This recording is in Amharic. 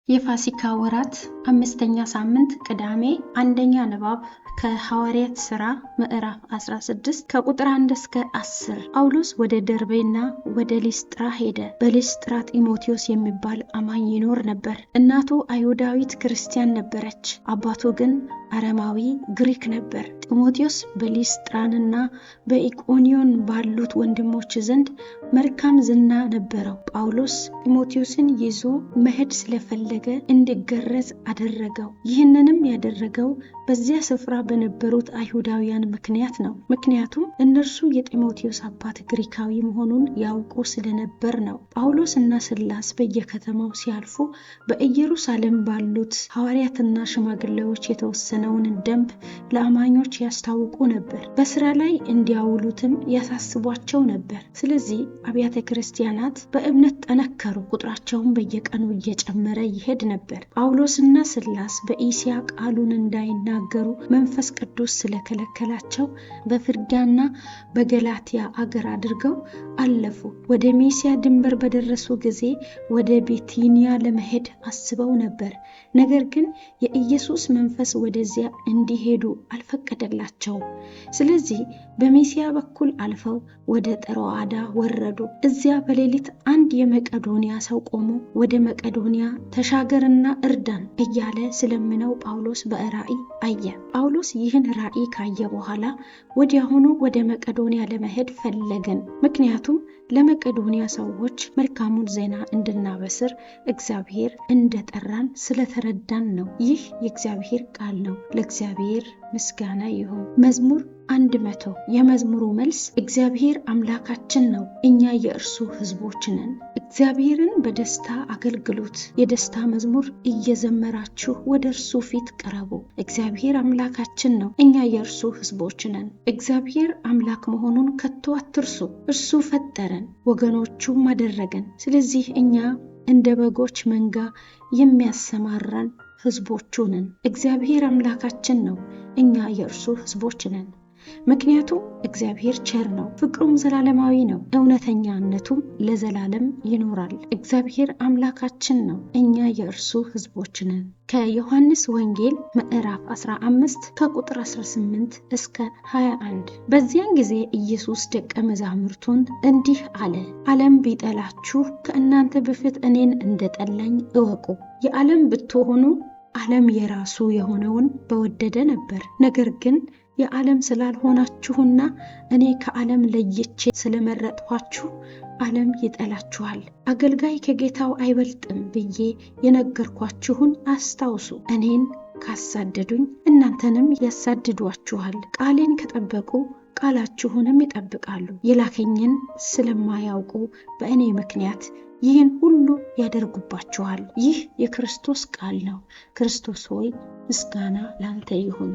የፋሲካ ወራት አምስተኛ ሳምንት ቅዳሜ አንደኛ ንባብ ከሐዋርያት ሥራ ምዕራፍ 16 ከቁጥር 1 እስከ 10። ጳውሎስ ወደ ደርቤና ወደ ሊስጥራ ሄደ። በሊስጥራ ጢሞቴዎስ የሚባል አማኝ ይኖር ነበር። እናቱ አይሁዳዊት ክርስቲያን ነበረች፣ አባቱ ግን አረማዊ ግሪክ ነበር። ጢሞቴዎስ በሊስጥራንና በኢቆንዮን ባሉት ወንድሞች ዘንድ መልካም ዝና ነበረው። ጳውሎስ ጢሞቴዎስን ይዞ መሄድ ስለፈለገ እንዲገረዝ አደረገው። ይህንንም ያደረገው በዚያ ስፍራ በነበሩት አይሁዳውያን ምክንያት ነው። ምክንያቱም እነርሱ የጢሞቴዎስ አባት ግሪካዊ መሆኑን ያውቁ ስለነበር ነው። ጳውሎስና ሲላስ በየከተማው ሲያልፉ በኢየሩሳሌም ባሉት ሐዋርያትና ሽማግሌዎች የተወሰነውን ደንብ ለአማኞች ያስታውቁ ነበር። በስራ ላይ እንዲያውሉትም ያሳስቧቸው ነበር። ስለዚህ አብያተ ክርስቲያናት በእምነት ጠነከሩ፣ ቁጥራቸውን በየቀኑ እየጨመረ ይሄድ ነበር። ጳውሎስና ሲላስ በእስያ ቃሉን እንዳይናገሩ መንፈስ ቅዱስ ስለከለከላቸው በፍርግያና በገላትያ አገር አድርገው አለፉ። ወደ ሚስያ ድንበር በደረሱ ጊዜ ወደ ቢታንያ ለመሄድ አስበው ነበር። ነገር ግን የኢየሱስ መንፈስ ወደዚያ እንዲሄዱ አልፈቀደላቸውም። ስለዚህ በሚስያ በኩል አልፈው ወደ ጢሮአዳ ወረዱ። እዚያ በሌሊት አንድ የመቄዶንያ ሰው ቆሞ ወደ መቄዶንያ ተሻገርና እርዳን እያለ ስለምነው ጳውሎስ በራእይ አየ። ጳውሎስ ይህን ራእይ ካየ በኋላ ወዲያውኑ ወደ መቄዶንያ ለመሄድ ፈለገን። ምክንያቱም ለመቄዶንያ ሰዎች መልካሙን ዜና እንድናበስር እግዚአብሔር እንደጠራን ስለተረዳን ነው። ይህ የእግዚአብሔር ቃል ነው። ለእግዚአብሔር ምስጋና ይሁን። መዝሙር 100 የመዝሙሩ መልስ እግዚአብሔር አምላካችን ነው፣ እኛ የእርሱ ሕዝቦች ነን። እግዚአብሔርን በደስታ አገልግሉት፣ የደስታ መዝሙር እየዘመራችሁ ወደ እርሱ ፊት ቅረቡ። እግዚአብሔር አምላካችን ነው፣ እኛ የእርሱ ሕዝቦች ነን። እግዚአብሔር አምላክ መሆኑን ከቶ አትርሱ። እርሱ ፈጠረን፣ ወገኖቹም አደረገን። ስለዚህ እኛ እንደ በጎች መንጋ የሚያሰማራን ሕዝቦቹ ነን። እግዚአብሔር አምላካችን ነው፣ እኛ የእርሱ ሕዝቦች ነን። ምክንያቱም እግዚአብሔር ቸር ነው፣ ፍቅሩም ዘላለማዊ ነው፣ እውነተኛነቱም ለዘላለም ይኖራል። እግዚአብሔር አምላካችን ነው፣ እኛ የእርሱ ሕዝቦች ነን። ከዮሐንስ ወንጌል ምዕራፍ 15 ከቁጥር 18 እስከ 21። በዚያን ጊዜ ኢየሱስ ደቀ መዛሙርቱን እንዲህ አለ፣ ዓለም ቢጠላችሁ ከእናንተ በፊት እኔን እንደጠላኝ እወቁ። የዓለም ብትሆኑ ዓለም የራሱ የሆነውን በወደደ ነበር። ነገር ግን የዓለም ስላልሆናችሁና እኔ ከዓለም ለይቼ ስለመረጥኋችሁ ዓለም ይጠላችኋል። አገልጋይ ከጌታው አይበልጥም ብዬ የነገርኳችሁን አስታውሱ። እኔን ካሳደዱኝ እናንተንም ያሳድዷችኋል። ቃሌን ከጠበቁ ቃላችሁንም ይጠብቃሉ። የላከኝን ስለማያውቁ በእኔ ምክንያት ይህን ሁሉ ያደርጉባችኋል። ይህ የክርስቶስ ቃል ነው። ክርስቶስ ሆይ ምስጋና ላንተ ይሁን።